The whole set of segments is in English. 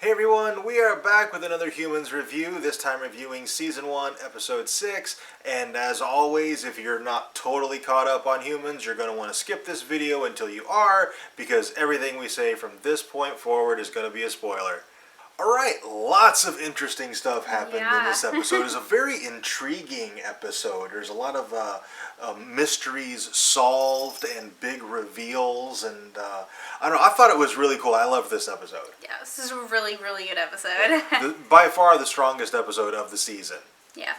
Hey everyone, we are back with another Humans review, this time reviewing Season 1, Episode 6, and as always, if you're not totally caught up on Humans, you're going to want to skip this video until you are, because everything we say from this point forward is going to be a spoiler. Alright, lots of interesting stuff happened in this episode. It was a very intriguing episode. There's a lot of mysteries solved and big reveals, and I don't know, I thought it was really cool. I loved this episode. Yeah, this is a really, really good episode. By far the strongest episode of the season. Yeah.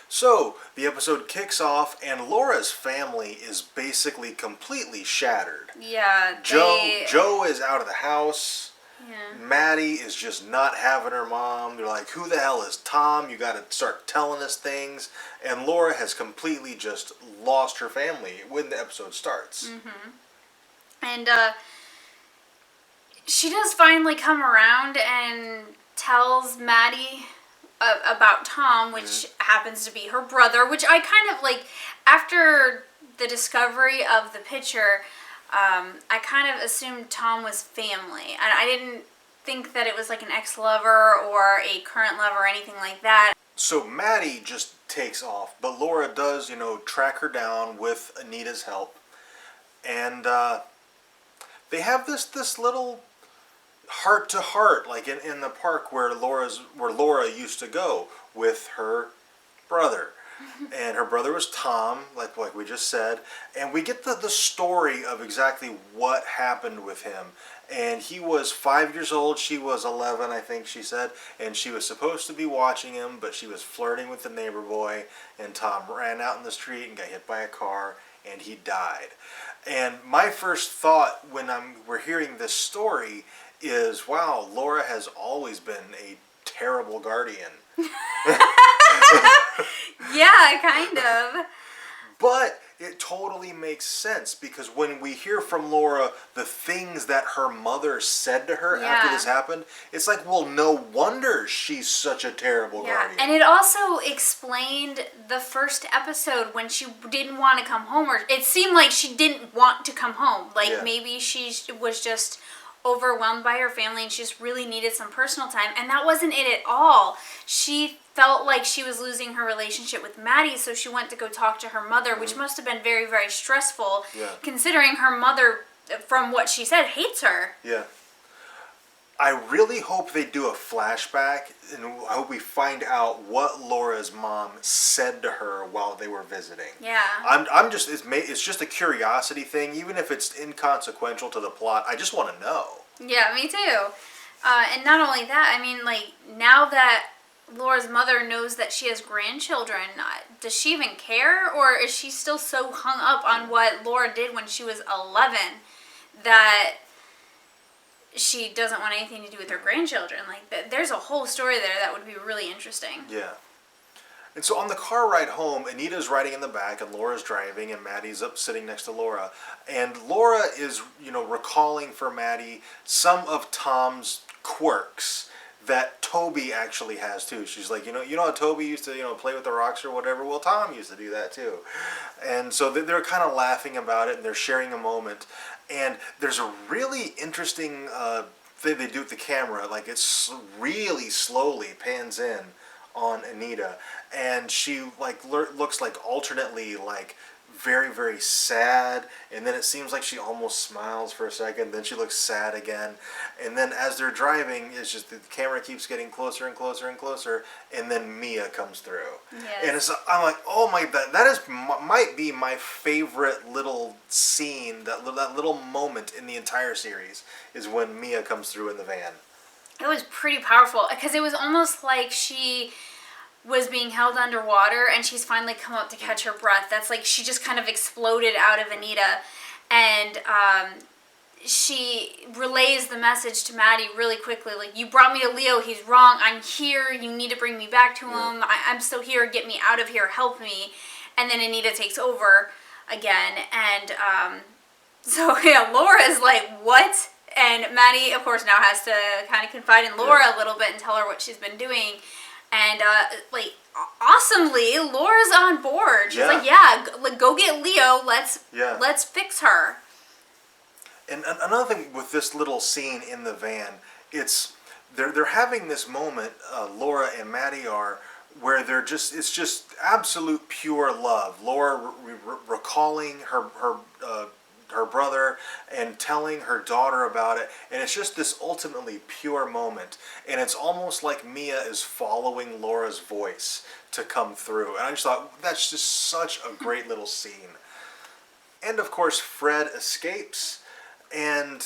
So, the episode kicks off, and Laura's family is basically completely shattered. Yeah, Joe is out of the house. Yeah. Maddie is just not having her mom. They're like, who the hell is Tom? You got to start telling us things. And Laura has completely just lost her family when the episode starts. Mm-hmm. And she does finally come around and tells Maddie about Tom, which happens to be her brother, which I kind of like, after the discovery of the picture, I kind of assumed Tom was family, and I didn't think that it was like an ex-lover or a current lover or anything like that. So Maddie just takes off, but Laura does, track her down with Anita's help, and they have this little heart-to-heart, like in the park where Laura used to go with her brother. And her brother was Tom, like we just said, and we get the story of exactly what happened with him. And he was 5 years old, she was 11, I think she said, and she was supposed to be watching him, but she was flirting with the neighbor boy, and Tom ran out in the street and got hit by a car, and he died. And my first thought when we're hearing this story is, wow, Laura has always been a terrible guardian. Yeah, kind of. But it totally makes sense, because when we hear from Laura the things that her mother said to her after this happened, it's like, well, no wonder she's such a terrible guardian. And it also explained the first episode when she didn't want to come home, or it seemed like she didn't want to come home. Like maybe she was just overwhelmed by her family and she just really needed some personal time, and that wasn't it at all. She felt like she was losing her relationship with Maddie, so she went to go talk to her mother, which must have been very, very stressful, considering her mother, from what she said, hates her. Yeah. I really hope they do a flashback, and I hope we find out what Laura's mom said to her while they were visiting. Yeah. It's just a curiosity thing, even if it's inconsequential to the plot. I just want to know. Yeah, me too. And not only that, I mean, like, now that Laura's mother knows that she has grandchildren, does she even care, or is she still so hung up on what Laura did when she was 11 that she doesn't want anything to do with her grandchildren? Like, there's a whole story there that would be really interesting. Yeah. And so on the car ride home, Anita's riding in the back and Laura's driving, and Maddie's up sitting next to Laura. And Laura is, recalling for Maddie some of Tom's quirks that Toby actually has too. She's like, you know how Toby used to, play with the rocks or whatever? Well, Tom used to do that too. And so they're kind of laughing about it, and they're sharing a moment. And there's a really interesting thing they do with the camera. Like, it's really slowly pans in on Anita, and she looks like alternately like very, very sad, and then it seems like she almost smiles for a second, then she looks sad again, and then as they're driving, it's just the camera keeps getting closer and closer and closer, and then Mia comes through. Yes. And I'm like, oh my, might be my favorite little scene, that little moment in the entire series, is when Mia comes through in the van. It was pretty powerful, because it was almost like she was being held underwater and she's finally come up to catch her breath. That's like she just kind of exploded out of Anita, and she relays the message to Maddie really quickly, like, you brought me to Leo, he's wrong, I'm here, you need to bring me back to him, I'm still here, get me out of here, help me. And then Anita takes over again, and so yeah, Laura's like, what? And Maddie, of course, now has to kind of confide in Laura a little bit and tell her what she's been doing. And, awesomely, Laura's on board. She's like, go get Leo. Let's fix her. And another thing with this little scene in the van, it's they're having this moment, Laura and Maddie are, where it's just absolute pure love. Laura recalling her brother and telling her daughter about it, and it's just this ultimately pure moment, and it's almost like Mia is following Laura's voice to come through, and I just thought that's just such a great little scene. And of course Fred escapes, and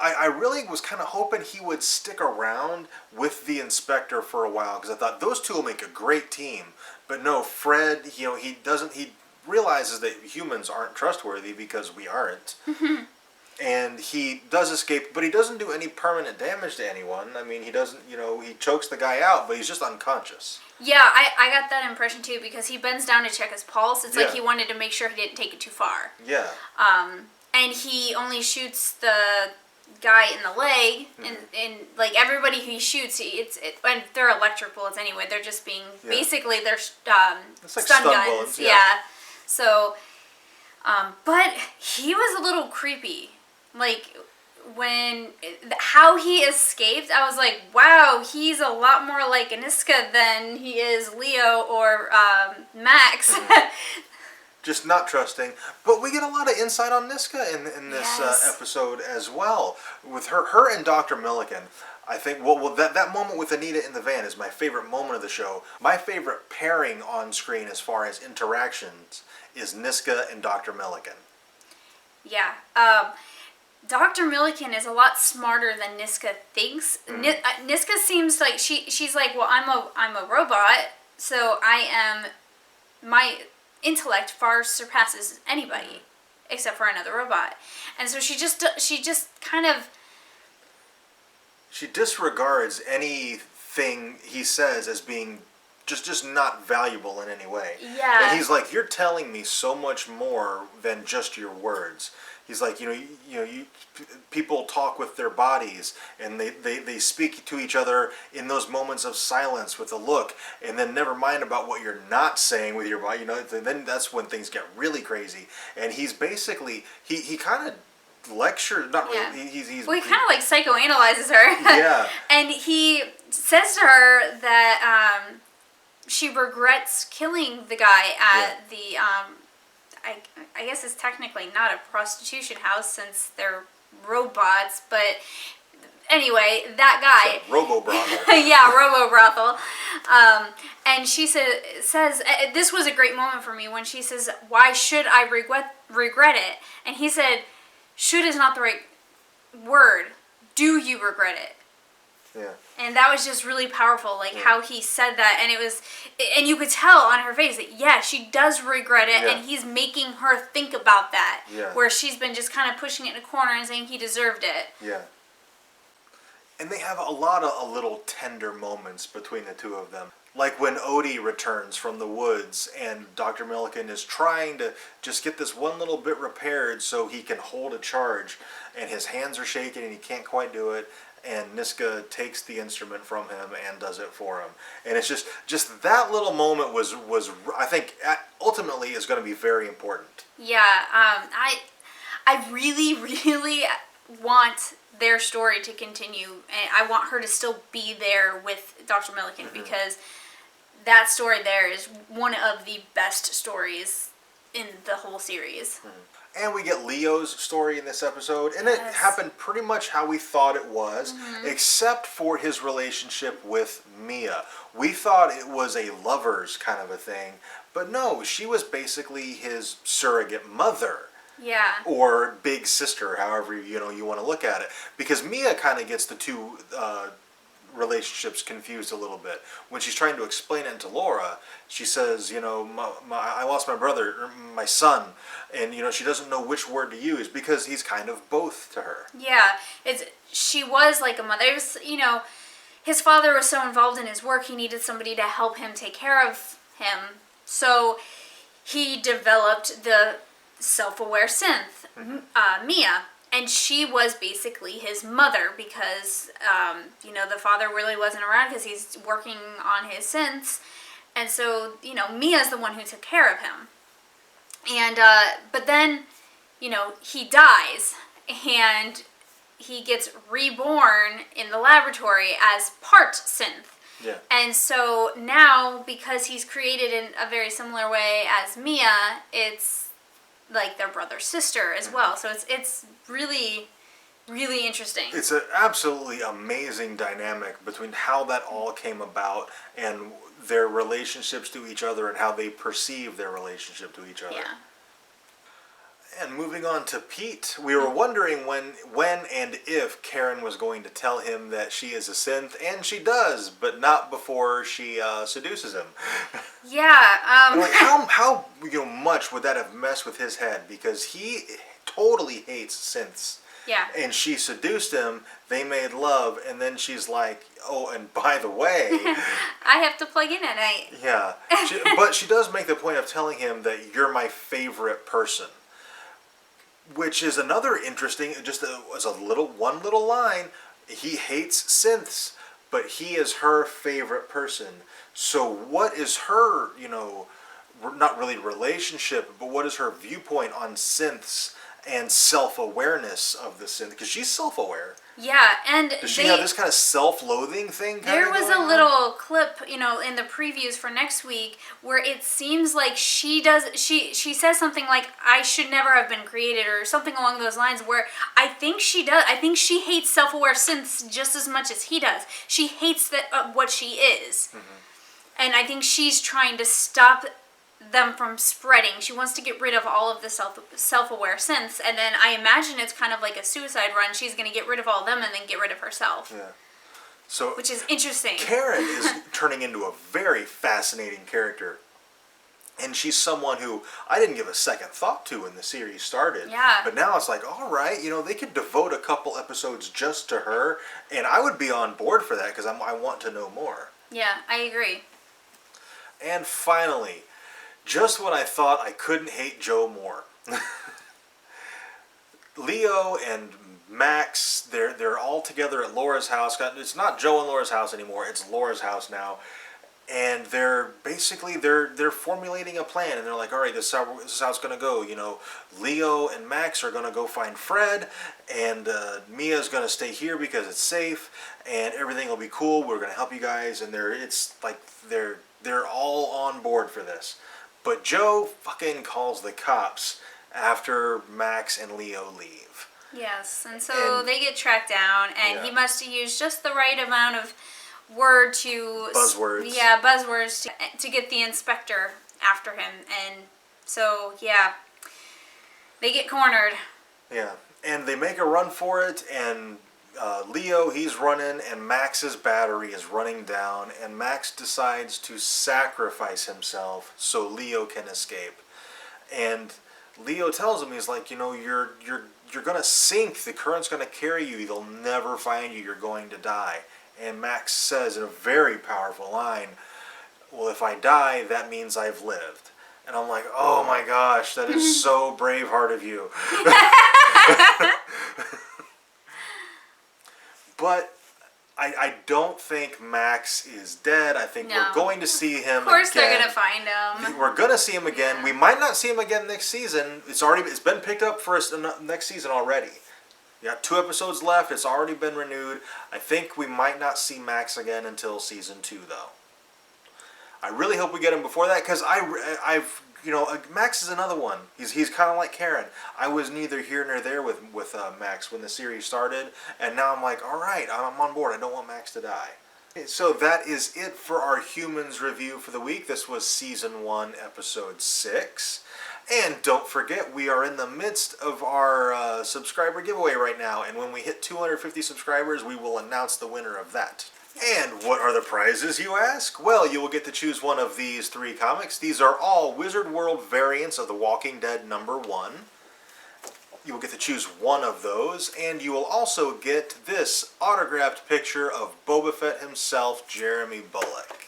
I really was kind of hoping he would stick around with the inspector for a while, because I thought those two will make a great team. But no, Fred, he realizes that humans aren't trustworthy because we aren't. And he does escape, but he doesn't do any permanent damage to anyone. I mean, he doesn't, he chokes the guy out, but he's just unconscious. Yeah, I got that impression too, because he bends down to check his pulse. It's like he wanted to make sure he didn't take it too far. Yeah. And he only shoots the guy in the leg, and like everybody he shoots, and they're electric bullets anyway. They're just being basically they're it's like stun guns. bullets, yeah. So, but he was a little creepy. Like how he escaped, I was like, wow, he's a lot more like Niska than he is Leo or Max. Just not trusting, but we get a lot of insight on Niska in this episode as well. With her and Dr. Milliken, I think. Well, that moment with Anita in the van is my favorite moment of the show. My favorite pairing on screen as far as interactions is Niska and Dr. Milliken. Yeah, Dr. Milliken is a lot smarter than Niska thinks. Niska seems like she's like, well, I'm a robot, so my intellect far surpasses anybody except for another robot, and so she just kind of disregards anything he says as being just not valuable in any way. Yeah. And he's like, you're telling me so much more than just your words. He's like, people talk with their bodies, and they speak to each other in those moments of silence with a look, and then never mind about what you're not saying with your body. Then that's when things get really crazy. And he's basically he kind of lectures, not really. He kind of like psychoanalyzes her. Yeah. And he says to her that she regrets killing the guy at the I guess it's technically not a prostitution house since they're robots, but anyway, that guy. Robo brothel. Yeah, robo brothel. And she says, this was a great moment for me when she says, "Why should I regret it?" And he said, "Should is not the right word. Do you regret it?" Yeah. And that was just really powerful, how he said that, and you could tell on her face that she does regret it, and he's making her think about that, where she's been just kind of pushing it in a corner and saying he deserved it. Yeah. And they have a lot of little tender moments between the two of them. Like when Odie returns from the woods and Dr. Milliken is trying to just get this one little bit repaired so he can hold a charge, and his hands are shaking and he can't quite do it. And Niska takes the instrument from him and does it for him. And it's just that little moment was I think ultimately is going to be very important. Yeah, I really, really want their story to continue, and I want her to still be there with Dr. Milliken, because that story there is one of the best stories in the whole series. And we get Leo's story in this episode, and it happened pretty much how we thought it was, except for his relationship with Mia. We thought it was a lovers kind of a thing, but no, she was basically his surrogate mother. Yeah. Or big sister, however you want to look at it. Because Mia kind of gets the two relationships confused a little bit. When she's trying to explain it to Laura, she says, I lost my brother, or my son, and she doesn't know which word to use because he's kind of both to her. Yeah, she was like a mother. It was, his father was so involved in his work, he needed somebody to help him take care of him. So he developed the self-aware synth, Mia. And she was basically his mother because, the father really wasn't around because he's working on his synths. And so, Mia's the one who took care of him. And, but then, he dies. And he gets reborn in the laboratory as part synth. Yeah. And so now, because he's created in a very similar way as Mia, it's like their brother sister as well. So it's really, really interesting. It's an absolutely amazing dynamic between how that all came about and their relationships to each other and how they perceive their relationship to each other. Yeah. And moving on to Pete, we were wondering when and if Karen was going to tell him that she is a synth, and she does, but not before she seduces him. Yeah. Like how much would that have messed with his head? Because he totally hates synths. Yeah. And she seduced him, they made love, and then she's like, oh, and by the way... I have to plug in at night. Yeah. But she does make the point of telling him that you're my favorite person. Which is another interesting, just as one little line, he hates synths, but he is her favorite person. So what is her, not really relationship, but what is her viewpoint on synths and self-awareness of the synth? Because she's self-aware. Yeah, and Does she have this kind of self-loathing thing? There was a little clip, in the previews for next week where it seems like she says something like, I should never have been created, or something along those lines, where I think she does. I think she hates self-aware synths just as much as he does. She hates what she is. Mm-hmm. And I think she's trying to stop them from spreading. She wants to get rid of all of the self-aware synths, and then I imagine it's kind of like a suicide run. She's going to get rid of all of them and then get rid of herself. Yeah. So which is interesting. Karen is turning into a very fascinating character. And she's someone who I didn't give a second thought to when the series started. Yeah. But now it's like, all right, they could devote a couple episodes just to her, and I would be on board for that because I want to know more. Yeah, I agree. And finally, just when I thought I couldn't hate Joe more. Leo and Max, they're all together at Laura's house. It's not Joe and Laura's house anymore. It's Laura's house now. And they're formulating a plan. And they're like, all right, this is how it's going to go. Leo and Max are going to go find Fred. And Mia's going to stay here because it's safe. And everything will be cool. We're going to help you guys. And they're all on board for this. But Joe fucking calls the cops after Max and Leo leave. Yes, and so they get tracked down, and yeah. he must have used just the right amount of word to... Buzzwords. Yeah, buzzwords to get the inspector after him. And so, yeah, they get cornered. Yeah, and they make a run for it, and Leo, he's running, and Max's battery is running down, and Max decides to sacrifice himself so Leo can escape. And Leo tells him, he's like, you're gonna sink. The current's gonna carry you. They'll never find you. You're going to die. And Max says in a very powerful line, well, if I die, that means I've lived. And I'm like, oh my gosh, that is so Braveheart of you. But I don't think Max is dead. I think we're going to see him again. Of course they're going to find him. We're going to see him again. Yeah. We might not see him again next season. It's been picked up for us next season already. We got 2 episodes left. It's already been renewed. I think we might not see Max again until season 2, though. I really hope we get him before that, because Max is another one. He's kind of like Karen. I was neither here nor there with Max when the series started, and now I'm like, all right, I'm on board. I don't want Max to die. Okay, so that is it for our Humans review for the week. This was Season 1, Episode 6. And don't forget, we are in the midst of our subscriber giveaway right now, and when we hit 250 subscribers, we will announce the winner of that. And what are the prizes, you ask? Well, you will get to choose one of these 3 comics. These are all Wizard World variants of The Walking Dead #1. You will get to choose one of those, and you will also get this autographed picture of Boba Fett himself, Jeremy Bulloch.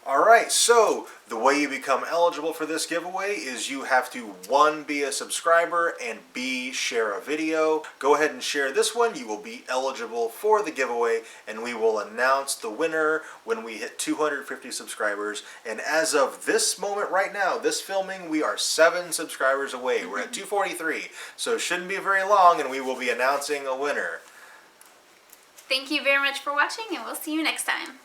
Alright, so the way you become eligible for this giveaway is you have to 1, be a subscriber, and B, share a video. Go ahead and share this one. You will be eligible for the giveaway, and we will announce the winner when we hit 250 subscribers. And as of this moment right now, this filming, we are 7 subscribers away. We're at 243, so it shouldn't be very long, and we will be announcing a winner. Thank you very much for watching, and we'll see you next time.